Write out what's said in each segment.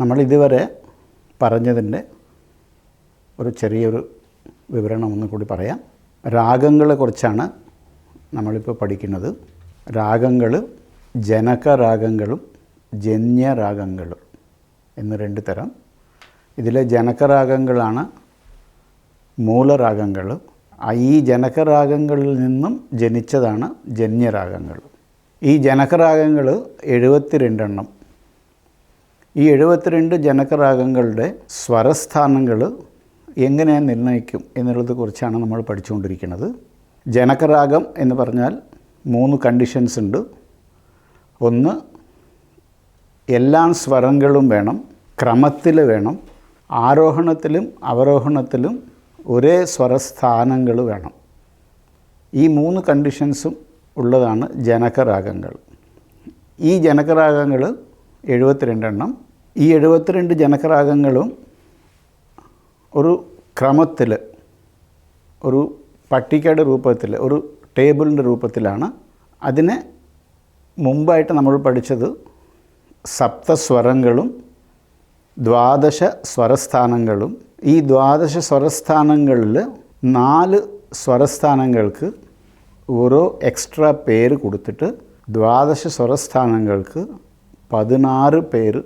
നമ്മളിതുവരെ പറഞ്ഞതിൻ്റെ ഒരു ചെറിയൊരു വിവരണം ഒന്നും കൂടി പറയാം. രാഗങ്ങളെക്കുറിച്ചാണ് നമ്മളിപ്പോൾ പഠിക്കുന്നത്. രാഗങ്ങൾ ജനകരാഗങ്ങളും ജന്യരാഗങ്ങളും എന്ന് രണ്ട് തരം. ഇതിലെ ജനകരാഗങ്ങളാണ് മൂലരാഗങ്ങൾ. ഈ ജനകരാഗങ്ങളിൽ നിന്നും ജനിച്ചതാണ് ജന്യരാഗങ്ങൾ. ഈ ജനകരാഗങ്ങൾ 72 എണ്ണം. ഈ 72 ജനകരാഗങ്ങളുടെ സ്വരസ്ഥാനങ്ങൾ എങ്ങനെ നിർണ്ണയിക്കും എന്നുള്ളത് കുറിച്ചാണ് നമ്മൾ പഠിച്ചുകൊണ്ടിരിക്കുന്നത്. ജനകരാഗം എന്ന് പറഞ്ഞാൽ 3 കണ്ടീഷൻസ് ഉണ്ട്. ഒന്ന്, എല്ലാ സ്വരങ്ങളും വേണം, ക്രമത്തിൽ വേണം, ആരോഹണത്തിലും അവരോഹണത്തിലും ഒരേ സ്വരസ്ഥാനങ്ങൾ വേണം. ഈ 3 കണ്ടീഷൻസും ഉള്ളതാണ് ജനകരാഗങ്ങൾ. ഈ ജനകരാഗങ്ങൾ 72 എണ്ണം. ഈ 72 ജനകരാഗങ്ങളും ഒരു ക്രമത്തിൽ, ഒരു പട്ടികയുടെ രൂപത്തിൽ, ഒരു ടേബിളിൻ്റെ രൂപത്തിലാണ്. അതിന് മുമ്പായിട്ട് നമ്മൾ പഠിച്ചത് സപ്തസ്വരങ്ങളും 12 സ്വരസ്ഥാനങ്ങളും. ഈ 12 സ്വരസ്ഥാനങ്ങളിൽ 4 സ്വരസ്ഥാനങ്ങൾക്ക് ഓരോ എക്സ്ട്രാ പേര് കൊടുത്തിട്ട് 12 സ്വരസ്ഥാനങ്ങൾക്ക് 16 പേര്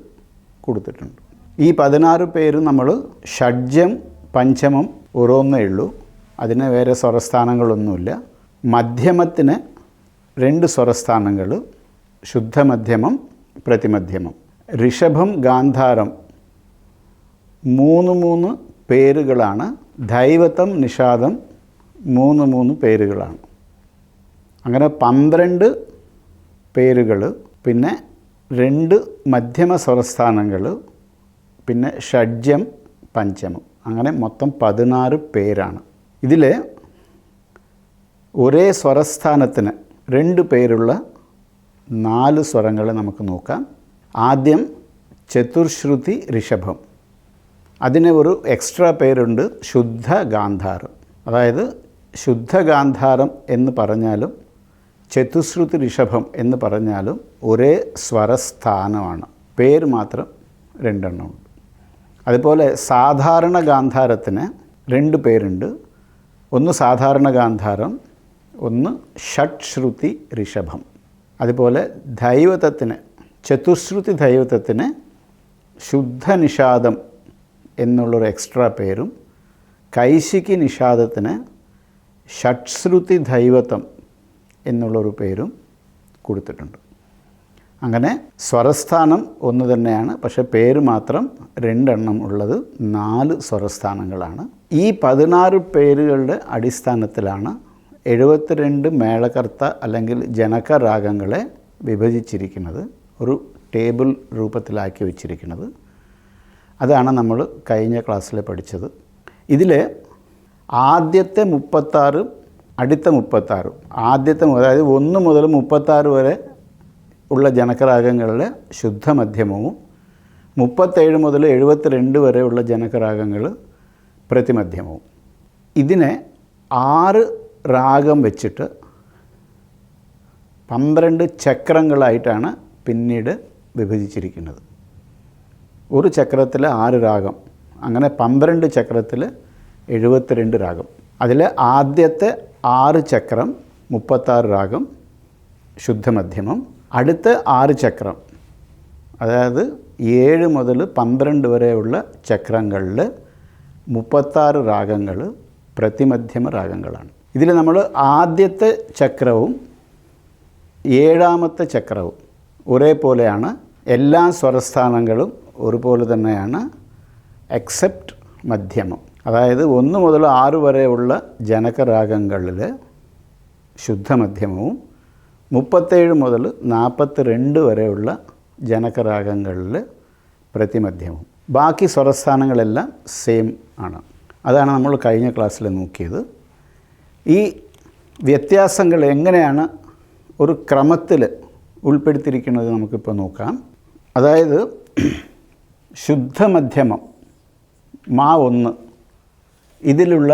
കൊടുത്തിട്ടുണ്ട്. ഈ 16 പേര് നമ്മൾ ഷഡ്ജം പഞ്ചമം ഓരോന്നേ ഉള്ളൂ. അതിന് വേറെ സ്വരസ്ഥാനങ്ങളൊന്നുമില്ല. മധ്യമത്തിന് 2 സ്വരസ്ഥാനങ്ങൾ, ശുദ്ധമധ്യമം, പ്രതിമധ്യമം. ഋഷഭം ഗാന്ധാരം 3 പേരുകളാണ്. ധൈവതം നിഷാദം 3 പേരുകളാണ്. അങ്ങനെ 12 പേരുകൾ, പിന്നെ 2 മധ്യമ സ്വരസ്ഥാനങ്ങൾ, പിന്നെ ഷഡ്ജം പഞ്ചമം. അങ്ങനെ മൊത്തം 16 പേരാണ്. ഇതിൽ ഒരേ സ്വരസ്ഥാനത്തിന് 2 പേരുള്ള 4 സ്വരങ്ങൾ നമുക്ക് നോക്കാം. ആദ്യം ചതുർശ്രുതി ഋഷഭം. അതിന് ഒരു എക്സ്ട്രാ പേരുണ്ട്, ശുദ്ധ ഗാന്ധാരം. അതായത് ശുദ്ധ ഗാന്ധാരം എന്ന് പറഞ്ഞാലും ചതുശ്രുതി ഋഷഭം എന്ന് പറഞ്ഞാലും ഒരേ സ്വരസ്ഥാനമാണ്. പേര് മാത്രം 2 എണ്ണമുണ്ട്. അതുപോലെ സാധാരണ ഗാന്ധാരത്തിന് 2 പേരുണ്ട്. ഒന്ന് സാധാരണ ഗാന്ധാരം, ഒന്ന് ഷഡ്ശ്രുതി ഋഷഭം. അതുപോലെ ദൈവതത്തിന്, ചതുശ്രുതി ദൈവതത്തിന് ശുദ്ധ നിഷാദം എന്നുള്ളൊരു എക്സ്ട്രാ പേരും, കൈശികി നിഷാദത്തിന് ഷഡ്ശ്രുതി ദൈവതം എന്നുള്ളൊരു പേരും കൊടുത്തിട്ടുണ്ട്. അങ്ങനെ സ്വരസ്ഥാനം ഒന്ന് തന്നെയാണ്, പക്ഷേ പേര് മാത്രം 2 എണ്ണം ഉള്ളത് 4 സ്വരസ്ഥാനങ്ങളാണ്. ഈ 16 പേരുകളുടെ അടിസ്ഥാനത്തിലാണ് 72 മേളകർത്ത അല്ലെങ്കിൽ ജനകരാഗങ്ങളെ വിഭജിച്ചിരിക്കുന്നത്, ഒരു ടേബിൾ രൂപത്തിലാക്കി വച്ചിരിക്കുന്നത്. അതാണ് നമ്മൾ കഴിഞ്ഞ ക്ലാസ്സിൽ പഠിച്ചത്. ഇതിൽ ആദ്യത്തെ 36, അടുത്ത 36, ആദ്യത്തെ അതായത് 1 മുതൽ 36 വരെ ഉള്ള ജനകരാഗങ്ങളിലെ ശുദ്ധമധ്യമവും 37 മുതൽ 72 വരെയുള്ള ജനകരാഗങ്ങൾ പ്രതിമധ്യമവും. ഇതിനെ 6 രാഗം വെച്ചിട്ട് 12 ചക്രങ്ങളായിട്ടാണ് പിന്നീട് വിഭജിച്ചിരിക്കുന്നത്. ഒരു ചക്രത്തിൽ 6 രാഗം, അങ്ങനെ 12 ചക്രത്തിൽ 72 രാഗം. അതിൽ ആദ്യത്തെ 6 ചക്രം 36 രാഗം ശുദ്ധമധ്യമം. അടുത്ത 6 ചക്രം, അതായത് 7 മുതൽ 12 വരെയുള്ള ചക്രങ്ങളിൽ 36 രാഗങ്ങൾ പ്രതിമധ്യമ രാഗങ്ങളാണ്. ഇതിൽ നമ്മൾ ആദ്യത്തെ ചക്രവും 7ാമത്തെ ചക്രവും ഒരേപോലെയാണ്. എല്ലാ സ്വരസ്ഥാനങ്ങളും ഒരുപോലെ തന്നെയാണ്, എക്സെപ്റ്റ് മധ്യമം. അതായത് 1 മുതൽ 6 വരെയുള്ള ജനകരാഗങ്ങളിൽ ശുദ്ധമധ്യമവും 37 മുതൽ 42 വരെയുള്ള ജനകരാഗങ്ങളിൽ പ്രതിമധ്യമവും. ബാക്കി സ്വരസ്ഥാനങ്ങളെല്ലാം സെയിം ആണ്. അതാണ് നമ്മൾ കഴിഞ്ഞ ക്ലാസ്സിൽ നോക്കിയത്. ഈ വ്യത്യാസങ്ങൾ എങ്ങനെയാണ് ഒരു ക്രമത്തിൽ ഉൾപ്പെടുത്തിയിരിക്കുന്നത് നമുക്കിപ്പോൾ നോക്കാം. അതായത് ശുദ്ധമധ്യമം മാ 1, ഇതിലുള്ള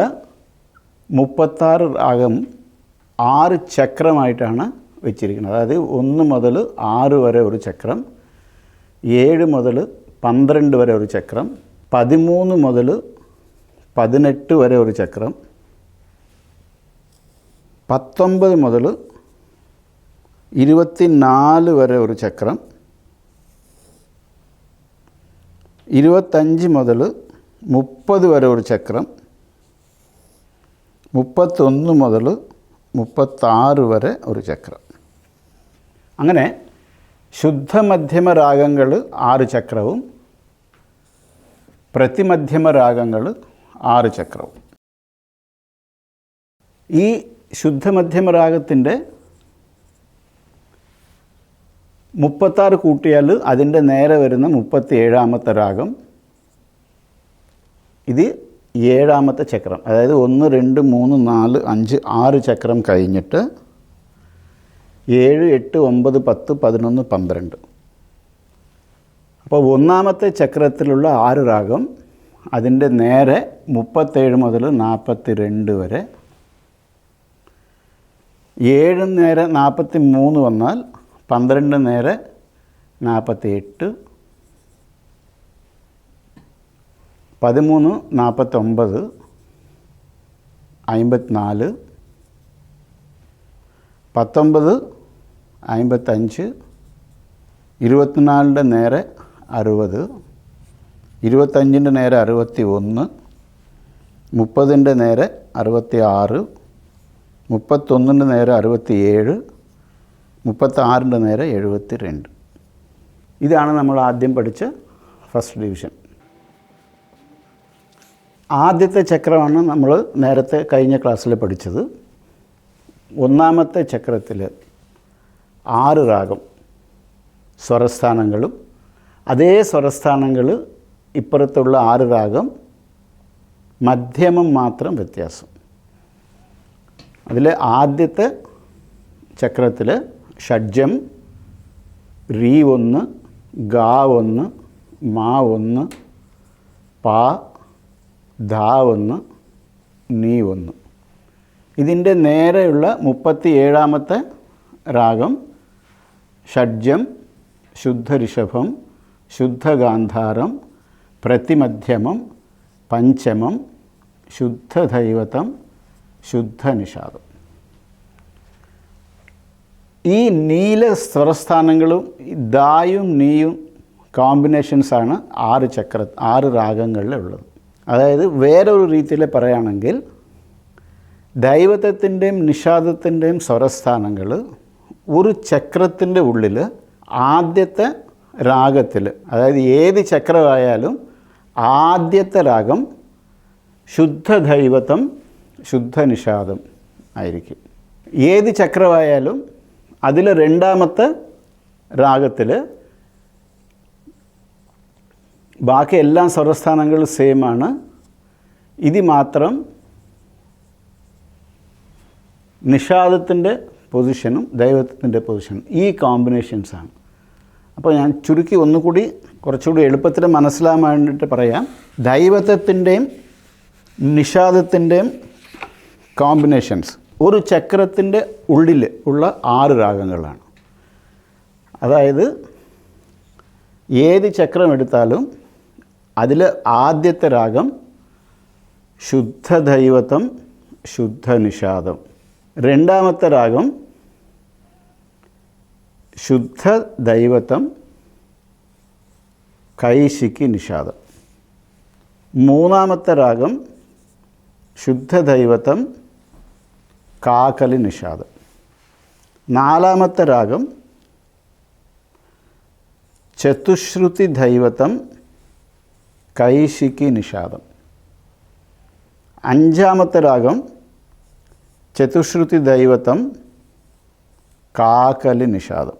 36 രാഗം 6 ചക്രമായിട്ടാണ് വെച്ചിരിക്കുന്നത്. അതായത് 1 മുതൽ 6 വരെ ഒരു ചക്രം, 7 മുതൽ 12 വരെ ഒരു ചക്രം, 13 മുതൽ 18 വരെ ഒരു ചക്രം, 19 മുതൽ 24 വരെ ഒരു ചക്രം, 25 മുതൽ 30 വരെ ഒരു ചക്രം, 31 മുതൽ 36 വരെ ഒരു ചക്രം. അങ്ങനെ ശുദ്ധമധ്യമ രാഗങ്ങൾ 6 ചക്രവും പ്രതിമധ്യമ രാഗങ്ങൾ 6 ചക്രവും. ഈ ശുദ്ധമധ്യമ രാഗത്തിൻ്റെ 36 കൂട്ടിയാൽ അതിൻ്റെ നേരെ വരുന്ന 37ാമത്തെ രാഗം. ഇത് 7ാമത്തെ ചക്രം. അതായത് 1, 2, 3, 4, 5, 6 ചക്രം കഴിഞ്ഞിട്ട് 7, 8, 9, 10, 11, 12. അപ്പോൾ 1ാമത്തെ ചക്രത്തിലുള്ള 6 രാഗം അതിൻ്റെ നേരെ 37 മുതൽ 42 വരെ. 7 നേരെ 43 വന്നാൽ 12 നേരെ 48, 13 49, 54, 19 55, 24 നേരെ 60, 25 നേരെ 61, 30 നേരെ 66, 31 നേരെ 67, 36 നേരെ 72. ഇതാണ് നമ്മൾ ആദ്യം പഠിച്ച ഫസ്റ്റ് ഡിവിഷൻ. ആദ്യത്തെ ചക്രമാണ് നമ്മൾ നേരത്തെ കഴിഞ്ഞ ക്ലാസ്സിൽ പഠിച്ചത്. 1ാമത്തെ ചക്രത്തിൽ 6 രാഗം സ്വരസ്ഥാനങ്ങളും അതേ സ്വരസ്ഥാനങ്ങൾ ഇപ്പുറത്തുള്ള 6 രാഗം മധ്യമം മാത്രം വ്യത്യാസം. അതിൽ ആദ്യത്തെ ചക്രത്തിൽ ഷഡ്ജം രീ 1, ഗാ 1, മാ 1, പാ, ധാ 1, നീ 1. ഇതിൻ്റെ നേരെയുള്ള 37ാമത്തെ രാഗം ഷഡ്ജം, ശുദ്ധ ഋഷഭം, ശുദ്ധ ഗാന്ധാരം, പ്രതിമധ്യമം, പഞ്ചമം, ശുദ്ധ ദൈവതം, ശുദ്ധ നിഷാദം. ഈ നീല സ്വരസ്ഥാനങ്ങളും ദായും നീയും കോമ്പിനേഷൻസാണ് 6 രാഗങ്ങളിലുള്ളത്. അതായത് വേറൊരു രീതിയിൽ പറയുകയാണെങ്കിൽ ദൈവതത്തിൻ്റെയും നിഷാദത്തിൻ്റെയും സ്വരസ്ഥാനങ്ങൾ ഒരു ചക്രത്തിൻ്റെ ഉള്ളിൽ ആദ്യത്തെ രാഗത്തിൽ, അതായത് ഏത് ചക്രമായാലും ആദ്യത്തെ രാഗം ശുദ്ധ ദൈവതം, ശുദ്ധ നിഷാദം ആയിരിക്കും. ഏത് ചക്രമായാലും അതിൽ 2ാമത്തെ രാഗത്തിൽ ബാക്കി എല്ലാ സ്വരസ്ഥാനങ്ങളും സെയിമാണ്. ഇത് മാത്രം നിഷാദത്തിൻ്റെ പൊസിഷനും ദൈവത്തിൻ്റെ പൊസിഷനും ഈ കോമ്പിനേഷൻസാണ്. അപ്പോൾ ഞാൻ ചുരുക്കി ഒന്നുകൂടി കുറച്ചുകൂടി എളുപ്പത്തിൽ മനസ്സിലാകാൻ വേണ്ടിയിട്ട് പറയാം. ദൈവത്വത്തിൻ്റെയും നിഷാദത്തിൻ്റെയും കോമ്പിനേഷൻസ് ഒരു ചക്രത്തിൻ്റെ ഉള്ളിൽ ഉള്ള 6 രാഗങ്ങളാണ്. അതായത് ഏത് ചക്രം എടുത്താലും അതിൽ ആദ്യത്തെ രാഗം ശുദ്ധ ദൈവതം, ശുദ്ധ നിഷാദം. 2ാമത്തെ രാഗം ശുദ്ധ ദൈവതം, കൈശിക്കി നിഷാദം. 3ാമത്തെ രാഗം ശുദ്ധ ദൈവതം, കാകലി നിഷാദം. 4ാമത്തെ രാഗം ചതുശ്രുതി ദൈവതം, കൈശിക്കി നിഷാദം. 5ാമത്തെ രാഗം ചതുശ്രുതി ദൈവതം, കാകലി നിഷാദം.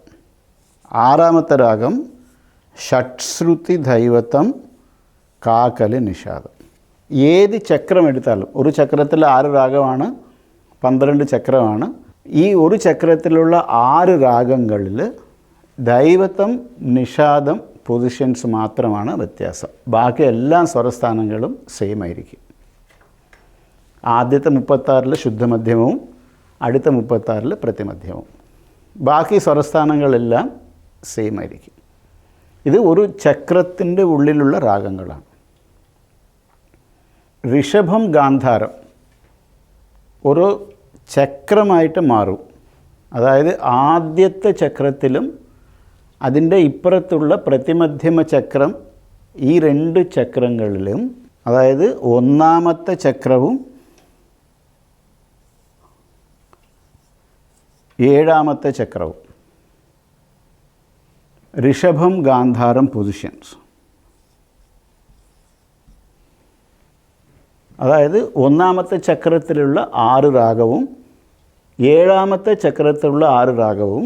6ാമത്തെ രാഗം ഷട്ശ്രുതി ദൈവതം, കാകലി നിഷാദം. ഏത് ചക്രം എടുത്താലും ഒരു ചക്രത്തിൽ 6 രാഗമാണ്, 12 ചക്രമാണ്. ഈ ഒരു ചക്രത്തിലുള്ള 6 രാഗങ്ങളിൽ ദൈവതം, നിഷാദം പൊസിഷൻസ് മാത്രമാണ് വ്യത്യാസം. ബാക്കി എല്ലാ സ്വരസ്ഥാനങ്ങളും സെയിം ആയിരിക്കും. ആദ്യത്തെ 36 ശുദ്ധമധ്യമവും അടുത്ത 36 പ്രതിമധ്യമവും. ബാക്കി സ്വരസ്ഥാനങ്ങളെല്ലാം സെയിം ആയിരിക്കും. ഇത് ഒരു ചക്രത്തിൻ്റെ ഉള്ളിലുള്ള രാഗങ്ങളാണ്. ഋഷഭം ഗാന്ധാരം ഒരു ചക്രമായിട്ട് മാറും. അതായത് ആദ്യത്തെ ചക്രത്തിലും അതിൻ്റെ ഇപ്പുറത്തുള്ള പ്രതിമധ്യമ ചക്രം, ഈ 2 ചക്രങ്ങളിലും, അതായത് ഒന്നാമത്തെ ചക്രവും 7ാമത്തെ ചക്രവും ഋഷഭം ഗാന്ധാരം പൊസിഷൻസ്. അതായത് ഒന്നാമത്തെ ചക്രത്തിലുള്ള 6 രാഗവും 7ാമത്തെ ചക്രത്തിലുള്ള 6 രാഗവും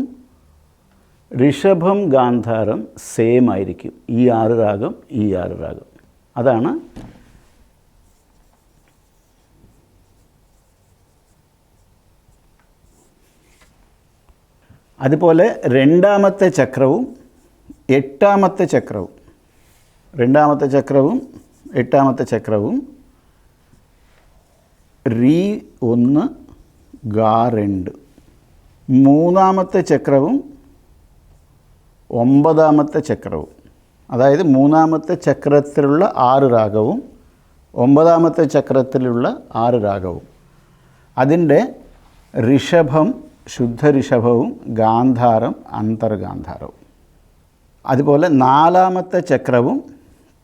ഋഷഭം ഗാന്ധാരം സെയിം ആയിരിക്കും. ഈ 6 രാഗം, ഈ 6 രാഗം. അതാണ് അതുപോലെ 2ാമത്തെ ചക്രവും 8ാമത്തെ ചക്രവും, 2ാമത്തെ ചക്രവും 8ാമത്തെ ചക്രവും റീ 1 ഗാ 2, 3ാമത്തെ ചക്രവും 9ാമത്തെ ചക്രവും, അതായത് 3ാമത്തെ ചക്രത്തിലുള്ള 6 രാഗവും 9ാമത്തെ ചക്രത്തിലുള്ള 6 രാഗവും അതിൻ്റെ ഋഷഭം ശുദ്ധ ഋഷഭവും ഗാന്ധാരം അന്തർഗാന്ധാരവും. അതുപോലെ 4ാമത്തെ ചക്രവും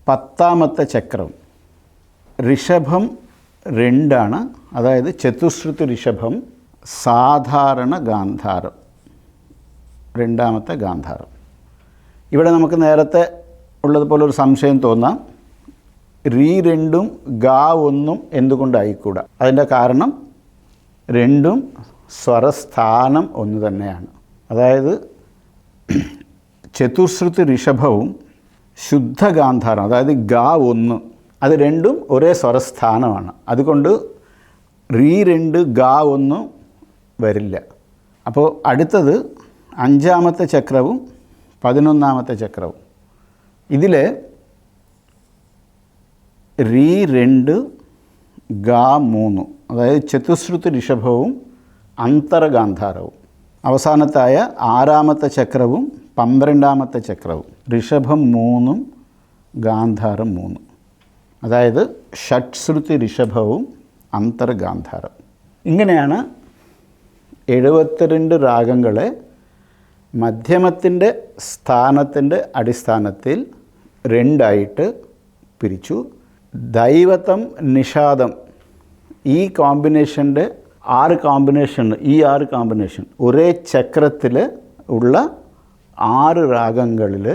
10ാമത്തെ ചക്രവും ഋഷഭം 2 ആണ്. അതായത് ചതുശ്രുതി ഋഷഭം സാധാരണ ഗാന്ധാരം, 2ാമത്തെ ഗാന്ധാരം. ഇവിടെ നമുക്ക് നേരത്തെ ഉള്ളതുപോലെ ഒരു സംശയം തോന്നാം, റീ 2ഉം ഗാ 1ഉം എന്തുകൊണ്ടായിക്കൂടാ? അതിൻ്റെ കാരണം 2ഉം സ്വരസ്ഥാനം ഒന്ന് തന്നെയാണ്. അതായത് ചതുശ്രുതി ഋഷഭവും ശുദ്ധ ഗാന്ധാരം, അതായത് ഗാ 1, അത് 2ഉം ഒരേ സ്വരസ്ഥാനമാണ്. അതുകൊണ്ട് റീ 2 ഗാ 1 വരില്ല. അപ്പോൾ അടുത്തത് 5ാമത്തെ ചക്രവും 11ാമത്തെ ചക്രവും. ഇതിൽ റീ 2 ഗാ 3, അതായത് ചതുശ്രുതി ഋഷഭവും അന്തർഗാന്ധാരവും. അവസാനത്തായ 6ാമത്തെ ചക്രവും 12ാമത്തെ ചക്രവും ഋഷഭം 3ഉം ഗാന്ധാരം 3, അതായത് ഷഡ്ശ്രുതി ഋഷഭവും അന്തർഗാന്ധാരം. ഇങ്ങനെയാണ് 72 രാഗങ്ങളെ മധ്യമത്തിൻ്റെ സ്ഥാനത്തിൻ്റെ അടിസ്ഥാനത്തിൽ 2ആയിട്ട് പിരിച്ചു. ദൈവതം, നിഷാദം, ഈ കോമ്പിനേഷൻ്റെ 6 കോമ്പിനേഷൻ, ഈ 6 കോമ്പിനേഷൻ ഒരേ ചക്രത്തിൽ ഉള്ള 6 രാഗങ്ങളിൽ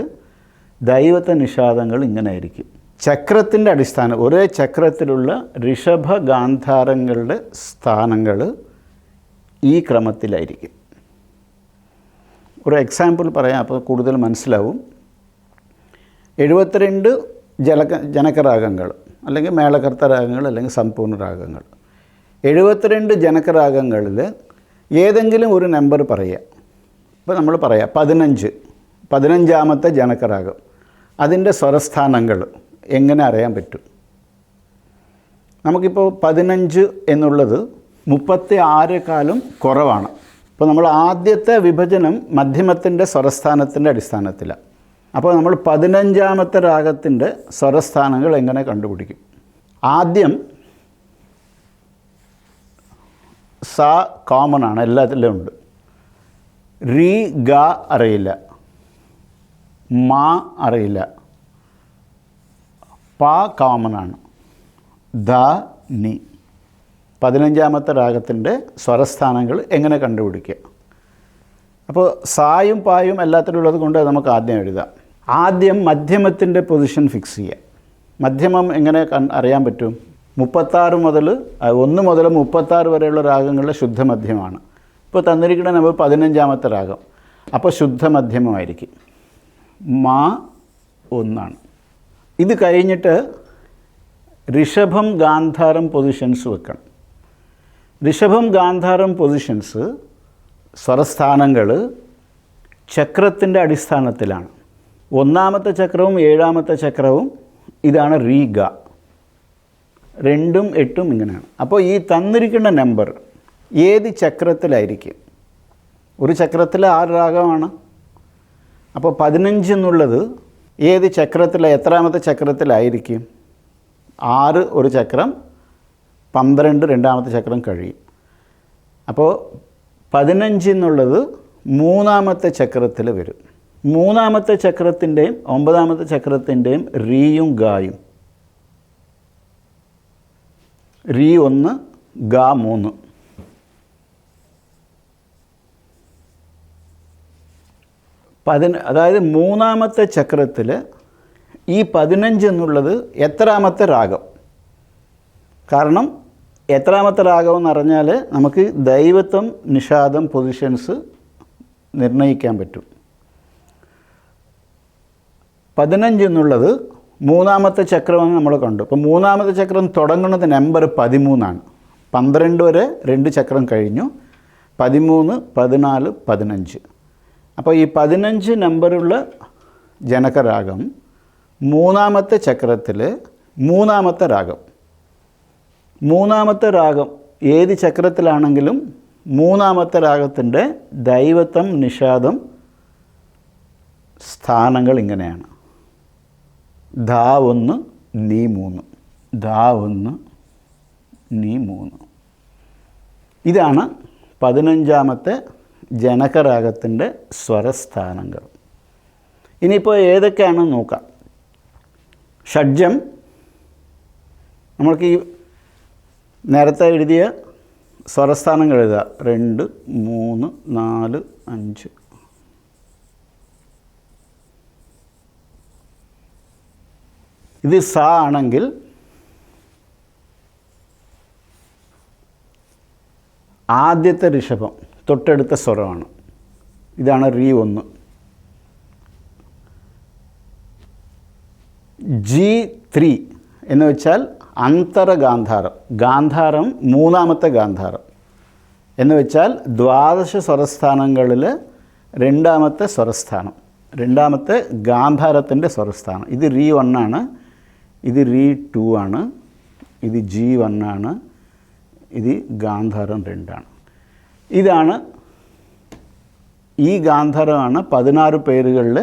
ദൈവത നിഷാദങ്ങൾ ഇങ്ങനെ ആയിരിക്കും. ചക്രത്തിൻ്റെ അടിസ്ഥാനം, ഒരേ ചക്രത്തിലുള്ള ഋഷഭ ഗാന്ധാരങ്ങളുടെ സ്ഥാനങ്ങൾ ഈ ക്രമത്തിലായിരിക്കും. ഒരു എക്സാമ്പിൾ പറയാം, അപ്പോൾ കൂടുതൽ മനസ്സിലാവും. 72 ജനകരാഗങ്ങൾ അല്ലെങ്കിൽ മേളകർത്ത രാഗങ്ങൾ അല്ലെങ്കിൽ സമ്പൂർണ്ണ രാഗങ്ങൾ. 72 ജനകരാഗങ്ങളിൽ ഏതെങ്കിലും ഒരു നമ്പർ പറയുക. ഇപ്പോൾ നമ്മൾ പറയാം 15, 15ാമത്തെ ജനകരാഗം. അതിൻ്റെ സ്വരസ്ഥാനങ്ങൾ എങ്ങനെ അറിയാൻ പറ്റും? നമുക്കിപ്പോൾ 15 എന്നുള്ളത് 36 കുറവാണ്. ഇപ്പോൾ നമ്മൾ ആദ്യത്തെ വിഭജനം മധ്യമത്തിൻ്റെ സ്വരസ്ഥാനത്തിൻ്റെ അടിസ്ഥാനത്തിലാണ്. അപ്പോൾ നമ്മൾ 15ാമത്തെ രാഗത്തിൻ്റെ സ്വരസ്ഥാനങ്ങൾ എങ്ങനെ കണ്ടുപിടിക്കും? ആദ്യം സ കോമൺ ആണ്, എല്ലാത്തിലും ഉണ്ട്. റീ ഗ അറിയില്ല, മാ അറിയില്ല, പ കോമൺ ആണ്, ധ നി. 15ാമത്തെ രാഗത്തിൻ്റെ സ്വരസ്ഥാനങ്ങൾ എങ്ങനെ കണ്ടുപിടിക്കുക? അപ്പോൾ സായും പായും എല്ലാത്തിലും ഉള്ളത് കൊണ്ട് നമുക്ക് ആദ്യം എഴുതാം. ആദ്യം മധ്യമത്തിൻ്റെ പൊസിഷൻ ഫിക്സ് ചെയ്യുക. മധ്യമം എങ്ങനെ അറിയാൻ പറ്റും? 36 മുതൽ 1 മുതൽ 36 വരെയുള്ള രാഗങ്ങളുടെ ശുദ്ധമധ്യമാണ്. ഇപ്പോൾ തന്നിരിക്കുന്ന നമ്പർ 15ാമത്തെ രാഗം, അപ്പോൾ ശുദ്ധമധ്യമമായിരിക്കും. മാ 1 ഇത് കഴിഞ്ഞിട്ട് ഋഷഭം ഗാന്ധാരം പൊസിഷൻസ് വെക്കണം. ഋഷഭം ഗാന്ധാരം പൊസിഷൻസ് സ്വരസ്ഥാനങ്ങൾ ചക്രത്തിൻ്റെ അടിസ്ഥാനത്തിലാണ്. 1ാമത്തെ ചക്രവും 7ാമത്തെ ചക്രവും ഇതാണ് റീ ഗ, 2ഉം 8ഉം ഇങ്ങനെയാണ്. അപ്പോൾ ഈ തന്നിരിക്കുന്ന നമ്പർ ഏത് ചക്രത്തിലായിരിക്കും? ഒരു ചക്രത്തിൽ 6 രാഗമാണ്. അപ്പോൾ 15 എന്നുള്ളത് ഏത് എത്രാമത്തെ ചക്രത്തിലായിരിക്കും? 6 ഒരു ചക്രം, 12 രണ്ടാമത്തെ ചക്രം കഴിയും. അപ്പോൾ 15 എന്നുള്ളത് 3-ാമത്തെ ചക്രത്തിൽ വരും. 3-ാമത്തെ ചക്രത്തിൻ്റെയും 9-ാമത്തെ ചക്രത്തിൻ്റെയും റീയും ഗായും. റീ 1, ഗാ 3. അതായത് 3-ാമത്തെ ചക്രത്തിൽ ഈ 15 എന്നുള്ളത് എത്രാമത്തെ രാഗം? കാരണം എത്രാമത്തെ രാഗം എന്ന് പറഞ്ഞാൽ നമുക്ക് ദൈവത്വം നിഷാദം പൊസിഷൻസ് നിർണ്ണയിക്കാൻ പറ്റും. 15 എന്നുള്ളത് 3-ാമത്തെ ചക്രമെന്ന് നമ്മൾ കണ്ടു. അപ്പോൾ 3-ാമത്തെ ചക്രം തുടങ്ങുന്നത് നമ്പർ 13 12 വരെ 2 ചക്രം കഴിഞ്ഞു. 13, 14, 15. അപ്പോൾ ഈ 15 നമ്പറുള്ള ജനകരാഗം 3-ാമത്തെ ചക്രത്തിൽ 3-ാമത്തെ രാഗം. 3-ാമത്തെ രാഗം ഏത് ചക്രത്തിലാണെങ്കിലും 3-ാമത്തെ രാഗത്തിൻ്റെ ദൈവത്വം നിഷാദം സ്ഥാനങ്ങൾ ഇങ്ങനെയാണ്. ധാ 1, നീ 3. ധാ 1, നീ 3. ഇതാണ് 15-ാമത്തെ ജനകരാഗത്തിൻ്റെ സ്വരസ്ഥാനങ്ങൾ. ഇനിയിപ്പോൾ ഏതൊക്കെയാണെന്ന് നോക്കാം. ഷഡ്ജം നമ്മൾക്ക് ഈ നേരത്തെ എഴുതിയ സ്വരസ്ഥാനങ്ങൾ എഴുതുക. 2, 3, 4, 5. ഇത് സ ആണെങ്കിൽ ആദ്യത്തെ ഋഷഭം തൊട്ടടുത്ത സ്വരമാണ്. ഇതാണ് റീ 1. G3 എന്ന് വെച്ചാൽ അന്തരഗാന്ധാരം. ഗാന്ധാരം 3-ാമത്തെ ഗാന്ധാരം എന്ന് വെച്ചാൽ 12 സ്വരസ്ഥാനങ്ങളിൽ 2-ാമത്തെ സ്വരസ്ഥാനം, 2-ാമത്തെ ഗാന്ധാരത്തിൻ്റെ സ്വരസ്ഥാനം. ഇത് റീ 1 ആണ്, ഇത് റീ 2 ആണ്, ഇത് G1 ആണ്, ഇത് ഗാന്ധാരം 2 ആണ്. ഇതാണ് ഈ ഗാന്ധാരമാണ് 16 പേരുകളിൽ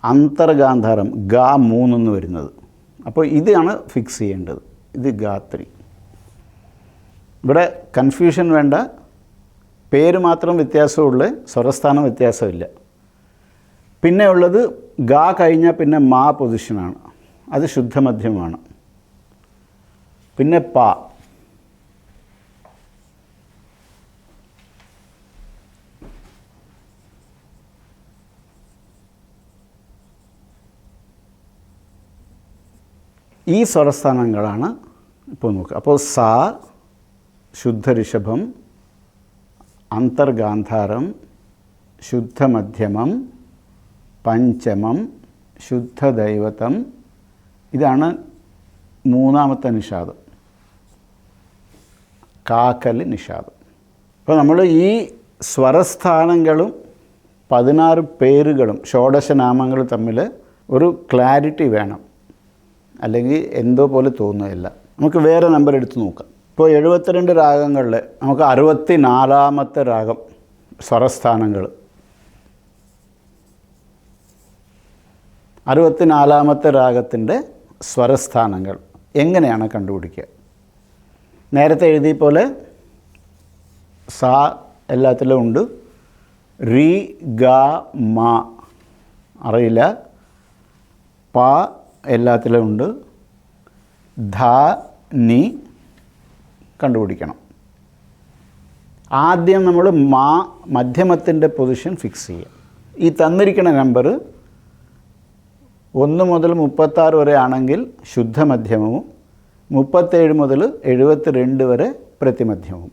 അന്തർഗാന്ധാരം ഗാ 3 എന്ന് വരുന്നത്. അപ്പോൾ ഇതാണ് ഫിക്സ് ചെയ്യേണ്ടത്. ഇത് ഗാ 3. ഇവിടെ കൺഫ്യൂഷൻ വേണ്ട, പേര് മാത്രം വ്യത്യാസമുള്ളൂ, സ്വരസ്ഥാനം വ്യത്യാസമില്ല. പിന്നെ ഉള്ളത് ഗാ കഴിഞ്ഞാൽ പിന്നെ മാ പൊസിഷനാണ്, അത് ശുദ്ധമധ്യമാണ്. പിന്നെ പ. ഈ സ്വരസ്ഥാനങ്ങളാണ് ഇപ്പോൾ നോക്കുക. അപ്പോൾ സ ശുദ്ധഋഷഭം, അന്തർഗാന്ധാരം, ശുദ്ധമധ്യമം, പഞ്ചമം, ശുദ്ധദൈവതം. ഇതാണ് 3-ാമത്തെ നിഷാദം, കാക്കല് നിഷാദം. അപ്പോൾ നമ്മൾ ഈ സ്വരസ്ഥാനങ്ങളും 16 പേരുകളും ഷോഡശനാമങ്ങൾ തമ്മിൽ ഒരു ക്ലാരിറ്റി വേണം, അല്ലെങ്കിൽ എന്തോ പോലെ തോന്നുകയില്ല. നമുക്ക് വേറെ നമ്പർ എടുത്ത് നോക്കാം. ഇപ്പോൾ 72 രാഗങ്ങളിൽ നമുക്ക് 64-ാമത്തെ രാഗം സ്വരസ്ഥാനങ്ങൾ, 64-ാമത്തെ രാഗത്തിൻ്റെ സ്വരസ്ഥാനങ്ങൾ എങ്ങനെയാണ് കണ്ടുപിടിക്കുക? നേരത്തെ എഴുതിയ പോലെ സ എല്ലാത്തിലും ഉണ്ട്, റി ഗ മ അറിയില്ല, പ എല്ലാത്തിലും ഉണ്ട്, ധ നി കണ്ടുപിടിക്കണം. ആദ്യം നമ്മൾ മാ മധ്യമത്തിൻ്റെ പൊസിഷൻ ഫിക്സ് ചെയ്യുക. ഈ തന്നിരിക്കുന്ന നമ്പർ 1 മുതൽ 36 വരെ ആണെങ്കിൽ ശുദ്ധമധ്യമവും 37 മുതൽ 72 വരെ പ്രതിമധ്യമവും.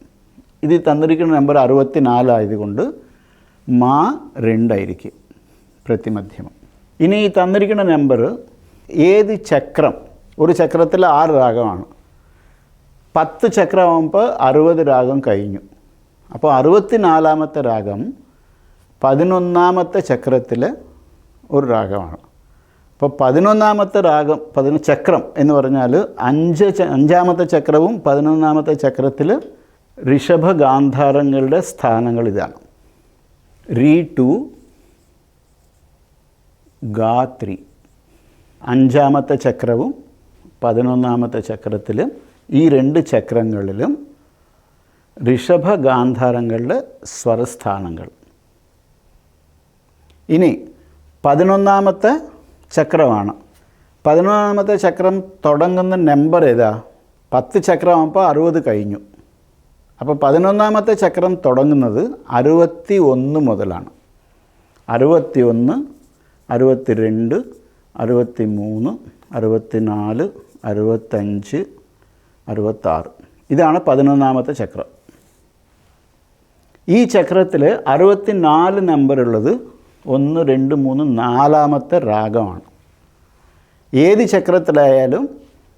ഇത് തന്നിരിക്കുന്ന നമ്പർ 64 ആയതുകൊണ്ട് മാ 2 ആയിരിക്കും പ്രതിമധ്യമം. ഇനി ഈ തന്നിരിക്കുന്ന നമ്പർ ഏത് ചക്രം, ഒരു ചക്രത്തിൽ 6 രാഗമാണ്, 10 ചക്രമാകുമ്പോൾ 60 രാഗം കഴിഞ്ഞു. അപ്പോൾ 64-ാമത്തെ രാഗം 11-ാമത്തെ ചക്രത്തിൽ ഒരു രാഗമാണ്. അപ്പോൾ 11-ാമത്തെ രാഗം ചക്രം എന്ന് പറഞ്ഞാൽ 5-ാമത്തെ ചക്രവും 11-ാമത്തെ ചക്രത്തിൽ ഋഷഭഗാന്ധാരങ്ങളുടെ സ്ഥാനങ്ങൾ ഇതാണ്. റീ 2, ഗാത്രി. അഞ്ചാമത്തെ ചക്രവും 11ാമത്തെ ചക്രത്തിലും ഈ 2 ചക്രങ്ങളിലും ഋഷഭ ഗാന്ധാരങ്ങളുടെ സ്വരസ്ഥാനങ്ങൾ. ഇനി 11ാമത്തെ ചക്രമാണ്. 11ാമത്തെ ചക്രം തുടങ്ങുന്ന നമ്പർ ഏതാ? 10 ചക്രമാകുമ്പോൾ 60 കഴിഞ്ഞു. അപ്പോൾ 11ാമത്തെ ചക്രം തുടങ്ങുന്നത് 61 മുതലാണ്. 61, 62, 63, 64, 65, 66. ഇതാണ് 11ാമത്തെ ചക്രം. ഈ ചക്രത്തിൽ 64 നമ്പറുള്ളത് 1, 2, 3, 4ാമത്തെ രാഗമാണ്. ഏത് ചക്രത്തിലായാലും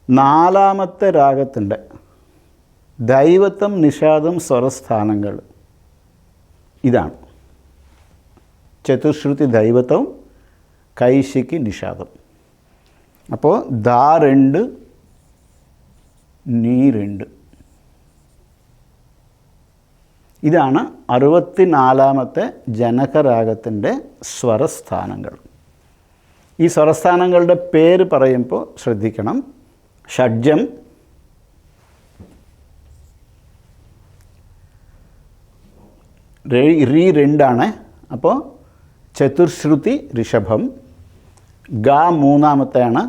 4ാമത്തെ രാഗത്തിൻ്റെ ദൈവത്വം, നിഷാദം, സ്വരസ്ഥാനങ്ങൾ ഇതാണ്. ചതുശ്രുതി ദൈവത്വം, കൈശിക്ക് നിഷാദം. അപ്പോൾ ദാ 2, നീ 2. ഇതാണ് 64ാമത്തെ ജനകരാഗത്തിൻ്റെ സ്വരസ്ഥാനങ്ങൾ. ഈ സ്വരസ്ഥാനങ്ങളുടെ പേര് പറയുമ്പോൾ ശ്രദ്ധിക്കണം. ഷഡ്ജം, റീ 2 അപ്പോൾ ചതുശ്രുതി ഋഷഭം. ഗാ 3ാമത്തെയാണ്,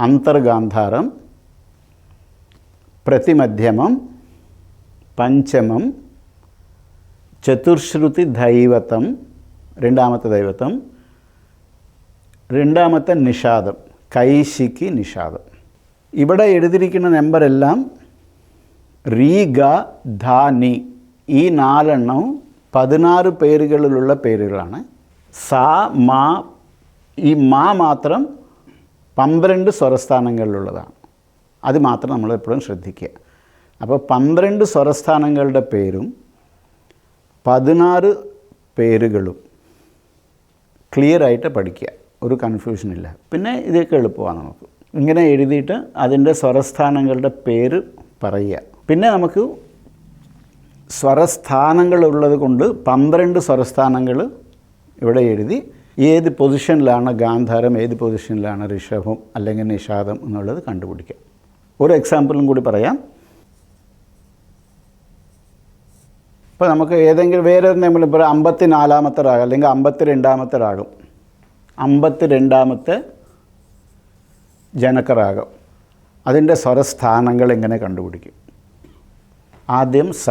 അന്തർഗാന്ധാരം. പ്രതിമധ്യമം, പഞ്ചമം, ചതുശ്രുതി ദൈവതം, 2ാമത്തെ ദൈവതം. 2ാമത്തെ നിഷാദം, കൈശിക്ക് നിഷാദം. ഇവിടെ എഴുതിയിരിക്കുന്ന നമ്പരെല്ലാം റീ, ഗ, ധ, നി. ഈ 4 എണ്ണവും 16 പേരുകളിലുള്ള പേരുകളാണ്. സാ, മാ, ഈ മാ മാത്രം 12 സ്വരസ്ഥാനങ്ങളിലുള്ളതാണ്. അത് മാത്രം നമ്മൾ എപ്പോഴും ശ്രദ്ധിക്കുക. അപ്പോൾ 12 സ്വരസ്ഥാനങ്ങളുടെ പേരും 16 പേരുകളും ക്ലിയറായിട്ട് പഠിക്കുക. ഒരു കൺഫ്യൂഷനില്ല. പിന്നെ ഇതൊക്കെ എളുപ്പമാണ്. നമുക്ക് ഇങ്ങനെ എഴുതിയിട്ട് അതിൻ്റെ സ്വരസ്ഥാനങ്ങളുടെ പേര് പറയുക. പിന്നെ നമുക്ക് സ്വരസ്ഥാനങ്ങളുള്ളത് കൊണ്ട് 12 സ്വരസ്ഥാനങ്ങൾ ഇവിടെ എഴുതി ഏത് പൊസിഷനിലാണ് ഗാന്ധാരം, ഏത് പൊസിഷനിലാണ് ഋഷഭം അല്ലെങ്കിൽ നിഷാദം എന്നുള്ളത് കണ്ടുപിടിക്കാം. ഒരു എക്സാമ്പിളും കൂടി പറയാം. ഇപ്പോൾ നമുക്ക് ഏതെങ്കിലും വേറെ നമ്മൾ ഇപ്പോൾ 54ാമത്തെ രാഗം അല്ലെങ്കിൽ 52ാമത്തെ രാഗം, 52ാമത്തെ ജനകരാഗം, അതിൻ്റെ സ്വരസ്ഥാനങ്ങൾ എങ്ങനെ കണ്ടുപിടിക്കും? ആദ്യം സ,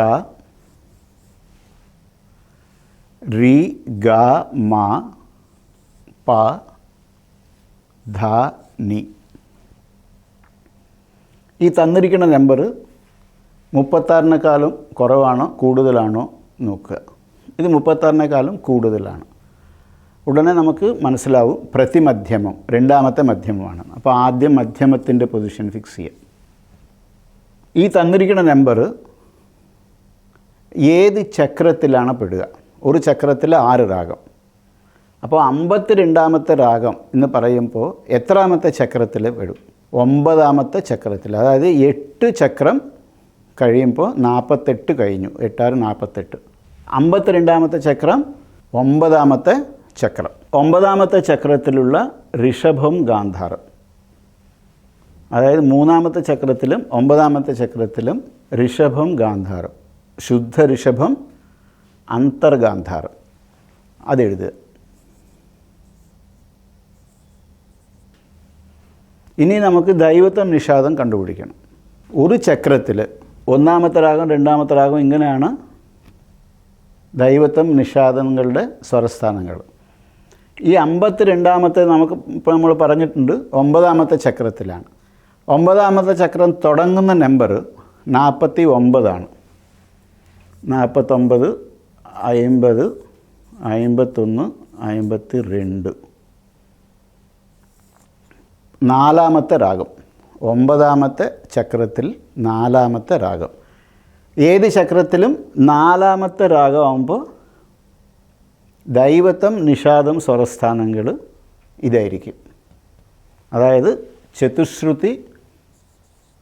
രി, ഗ, മ, പ, ധ, നി. ഈ തന്നിരിക്കുന്ന നമ്പർ 36-നെക്കാളും കുറവാണോ കൂടുതലാണോ നോക്കുക. ഇത് 36-നെക്കാളും കൂടുതലാണ്. ഉടനെ നമുക്ക് മനസ്സിലാവും പ്രതിമധ്യമം, 2ാമത്തെ മധ്യമമാണ്. അപ്പോൾ ആദ്യം മധ്യമത്തിൻ്റെ പൊസിഷൻ ഫിക്സ് ചെയ്യാം. ഈ തന്നിരിക്കുന്ന നമ്പർ ഏത് ചക്രത്തിലാണ് പെടുക? ഒരു ചക്രത്തിൽ 6 രാഗം. അപ്പോൾ 52ാമത്തെ രാഗം എന്ന് പറയുമ്പോൾ എത്രാമത്തെ ചക്രത്തിൽ പെടും? 9ാമത്തെ ചക്രത്തിൽ. അതായത് 8 ചക്രം കഴിയുമ്പോൾ 48 കഴിഞ്ഞു. 8 6 48. 52ാമത്തെ ചക്രം 9ാമത്തെ ചക്രം. 9ാമത്തെ ചക്രത്തിലുള്ള ഋഷഭം ഗാന്ധാരം. അതായത് 3ാമത്തെ ചക്രത്തിലും 9ാമത്തെ ചക്രത്തിലും ഋഷഭം ഗാന്ധാരം, ശുദ്ധ ഋഷഭം, അന്തർഗാന്ധാരം. അതെഴുതുക. ഇനി നമുക്ക് ദൈവത്വം, നിഷാദം കണ്ടുപിടിക്കണം. ഒരു ചക്രത്തിൽ 1ാമത്തെ രാഗം, 2ാമത്തെ രാഗം, ഇങ്ങനെയാണ് ദൈവത്വം, നിഷാദങ്ങളുടെ സ്വരസ്ഥാനങ്ങൾ. ഈ 52ാമത്തെ നമുക്ക് ഇപ്പോൾ നമ്മൾ പറഞ്ഞിട്ടുണ്ട് 9ാമത്തെ ചക്രത്തിലാണ്. 9ാമത്തെ ചക്രം തുടങ്ങുന്ന നമ്പർ 49 49, 50, 51, 52. 4ാമത്തെ രാഗം, 9ാമത്തെ ചക്രത്തിൽ 4ാമത്തെ രാഗം. ഏത് ചക്രത്തിലും 4ാമത്തെ രാഗമാകുമ്പോൾ ദൈവത്വം, നിഷാദം, സ്വരസ്ഥാനങ്ങൾ ഇതായിരിക്കും. അതായത് ചതുശ്രുതി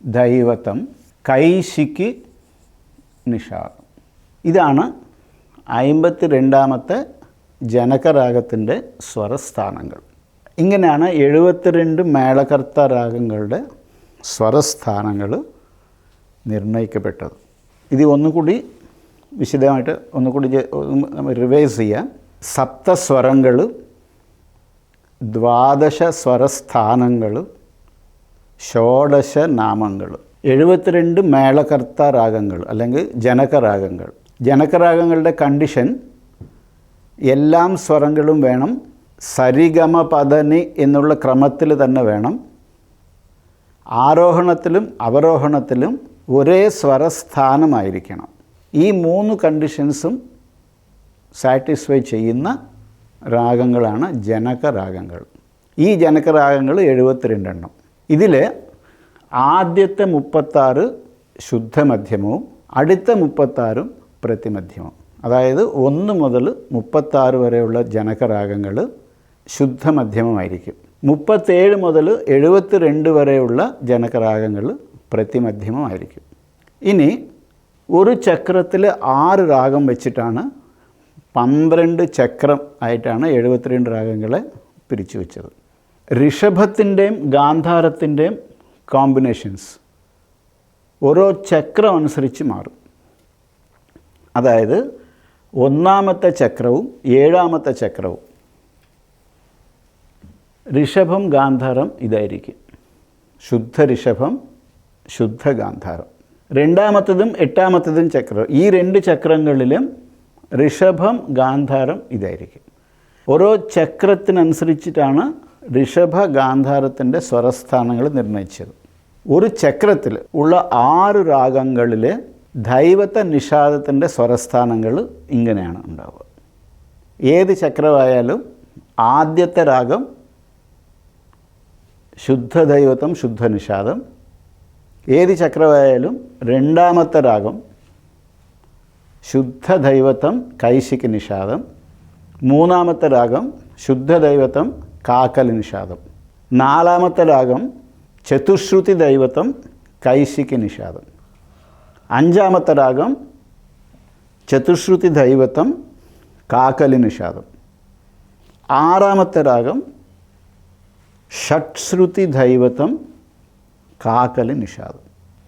ദൈവത്വം, കൈശിക്ക് നിഷാദം. ഇതാണ് 52ാമത്തെ ജനകരാഗത്തിൻ്റെ സ്വരസ്ഥാനങ്ങൾ. ഇങ്ങനെയാണ് 72 മേളകർത്ത രാഗങ്ങളുടെ സ്വരസ്ഥാനങ്ങൾ നിർണ്ണയിക്കപ്പെട്ടത്. ഇത് ഒന്നുകൂടി വിശദമായിട്ട് ഒന്നുകൂടി റിവൈസ് ചെയ്യാം. സപ്തസ്വരങ്ങൾ, 12 സ്വരസ്ഥാനങ്ങൾ, 16 നാമങ്ങൾ, 72 മേളകർത്ത രാഗങ്ങൾ അല്ലെങ്കിൽ ജനകരാഗങ്ങൾ. ജനകരാഗങ്ങളുടെ കണ്ടീഷൻ എല്ലാം സ്വരങ്ങളും വേണം, സരിഗമ പദനി എന്നുള്ള ക്രമത്തിൽ തന്നെ വേണം, ആരോഹണത്തിലും അവരോഹണത്തിലും ഒരേ സ്വരസ്ഥാനമായിരിക്കണം. ഈ 3 കണ്ടീഷൻസും സാറ്റിസ്ഫൈ ചെയ്യുന്ന രാഗങ്ങളാണ് ജനകരാഗങ്ങൾ. ഈ ജനകരാഗങ്ങൾ 72 എണ്ണം. ഇതിൽ ആദ്യത്തെ 36 ശുദ്ധമധ്യമവും അടുത്ത 36 പ്രതിമധ്യമവും. അതായത് 1 മുതൽ 36 വരെയുള്ള ജനകരാഗങ്ങൾ ശുദ്ധമധ്യമമായിരിക്കും. 37 മുതൽ 72 വരെയുള്ള ജനകരാഗങ്ങൾ പ്രതിമധ്യമമായിരിക്കും. ഇനി ഒരു ചക്രത്തിൽ 6 രാഗം വെച്ചിട്ടാണ് 12 ചക്രം ആയിട്ടാണ് 72 രാഗങ്ങളെ പിരിച്ചു വെച്ചത്. ഋഷഭത്തിൻ്റെയും ഗാന്ധാരത്തിൻ്റെയും കോമ്പിനേഷൻസ് ഓരോ ചക്രം അനുസരിച്ച് മാറും. അതായത് 1-ാമത്തെ ചക്രവും 7-ാമത്തെ ചക്രവും ഋഷഭം ഗാന്ധാരം ഇതായിരിക്കും. ശുദ്ധ ഋഷഭം, ശുദ്ധ ഗാന്ധാരം. 2-ാമത്തതും 8-ാമത്തതും ചക്രം, ഈ 2 ചക്രങ്ങളിലും ഋഷഭം ഗാന്ധാരം ഇതായിരിക്കും. ഓരോ ചക്രത്തിനനുസരിച്ചിട്ടാണ് ഋഷഭ ഗാന്ധാരത്തിൻ്റെ സ്വരസ്ഥാനങ്ങൾ നിർണ്ണയിച്ചത്. ഒരു ചക്രത്തിൽ ഉള്ള 6 രാഗങ്ങളിലെ ദൈവത നിഷാദത്തിൻ്റെ സ്വരസ്ഥാനങ്ങൾ ഇങ്ങനെയാണ് ഉണ്ടാവുക. ഏത് ചക്രമായാലും ആദ്യത്തെ രാഗം ശുദ്ധ ദൈവതം ശുദ്ധ നിഷാദം, ഏത് ചക്രമായാലും 2-ാമത്തെ രാഗം ശുദ്ധ ദൈവതം കൈശിക് നിഷാദം, 3-ാമത്തെ രാഗം ശുദ്ധ ദൈവതം കാക്കൽ നിഷാദം, 4-ാമത്തെ രാഗം ചതുശ്രുതി ദൈവതം കൈശിക് നിഷാദം, 5-ാമത്തെ രാഗം ചതുശ്രുതി ദൈവതം കാക്കലി നിഷാദം, 6-ാമത്തെ രാഗം ഷട്ശ്രുതി ദൈവതം കാക്കലി നിഷാദം.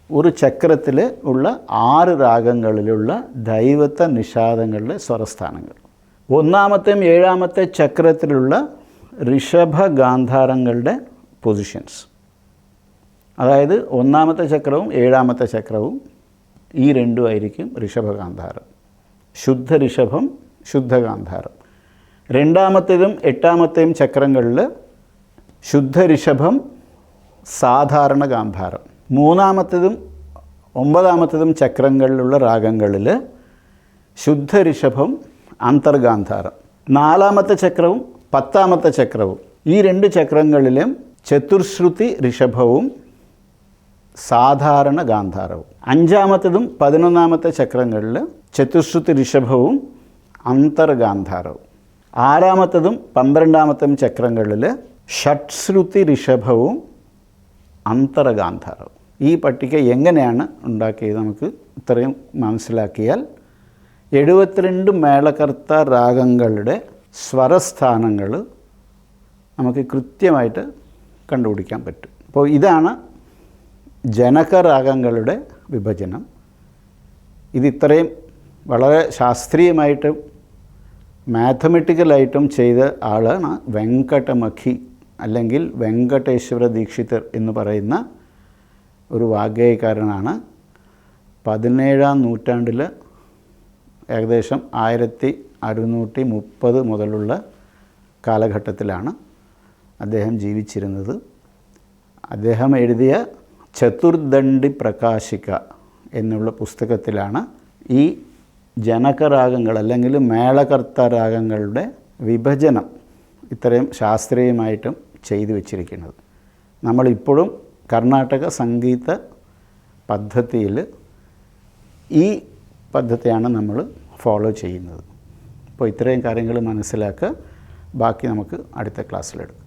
ഒരു ചക്രത്തിൽ ഉള്ള 6 രാഗങ്ങളിലുള്ള ദൈവത നിഷാദങ്ങളുടെ സ്വരസ്ഥാനങ്ങൾ. 1-ാമത്തെയും 7-ാമത്തെ ചക്രത്തിലുള്ള ഋഷഭ ഗാന്ധാരങ്ങളുടെ പൊസിഷൻസ്. അതായത് 1-ാമത്തെ ചക്രവും 7-ാമത്തെ ചക്രവും ഈ 2 ആയിരിക്കും ഋഷഭഗാന്ധാരം. ശുദ്ധ ഋഷഭം, ശുദ്ധ ഗാന്ധാരം. 2-ാമത്തേതും 8-ാമത്തെയും ചക്രങ്ങളിൽ ശുദ്ധ ഋഷഭം, സാധാരണ ഗാന്ധാരം. 3-ാമത്തേതും 9-ാമത്തേതും ചക്രങ്ങളിലുള്ള രാഗങ്ങളിൽ ശുദ്ധ ഋഷഭം, അന്തർഗാന്ധാരം. 4-ാമത്തെ ചക്രവും 10-ാമത്തെ ചക്രവും ഈ 2 ചക്രങ്ങളിലും ചതുശ്രുതി ഋഷഭവും സാധാരണ ഗാന്ധാരവും. 5-ാമത്തേതും 11-ാമത്തെ ചക്രങ്ങളിൽ ചതുശ്രുതി ഋഷഭവും അന്തർഗാന്ധാരവും. 6-ാമത്തേതും 12-ാമത്തെയും ചക്രങ്ങളിൽ ഷട്ശ്രുതി ഋഷഭവും അന്തർഗാന്ധാരവും. ഈ പട്ടിക എങ്ങനെയാണ് ഉണ്ടാക്കിയത് നമുക്ക് ഇത്രയും മനസ്സിലാക്കിയാൽ 72 മേളകർത്ത രാഗങ്ങളുടെ സ്വരസ്ഥാനങ്ങൾ നമുക്ക് കൃത്യമായിട്ട് കണ്ടുപിടിക്കാൻ പറ്റും. അപ്പോൾ ഇതാണ് ജനകരാഗങ്ങളുടെ വിഭജനം. ഇതിത്രയും വളരെ ശാസ്ത്രീയമായിട്ടും മാത്തമെറ്റിക്കലായിട്ടും ചെയ്ത ആളാണ് വെങ്കടമഖി അല്ലെങ്കിൽ വെങ്കടേശ്വര ദീക്ഷിതർ എന്ന് പറയുന്ന ഒരു വാഗ്ഗേയക്കാരനാണ്. 17-ാം നൂറ്റാണ്ടിൽ ഏകദേശം 1630 മുതലുള്ള കാലഘട്ടത്തിലാണ് അദ്ദേഹം ജീവിച്ചിരുന്നത്. അദ്ദേഹം എഴുതിയ ചതുർദണ്ഡി പ്രകാശിക എന്നുള്ള പുസ്തകത്തിലാണ് ഈ ജനകരാഗങ്ങൾ അല്ലെങ്കിൽ മേളകർത്ത രാഗങ്ങളുടെ വിഭജനം ഇത്രയും ശാസ്ത്രീയമായിട്ടും ചെയ്തു വച്ചിരിക്കുന്നത്. നമ്മളിപ്പോഴും കർണാടക സംഗീത പദ്ധതിയിൽ ഈ പദ്ധതിയാണ് നമ്മൾ ഫോളോ ചെയ്യുന്നത്. അപ്പോൾ ഇത്രയും കാര്യങ്ങൾ മനസ്സിലാക്കുക. ബാക്കി നമുക്ക് അടുത്ത ക്ലാസ്സിലെടുക്കാം.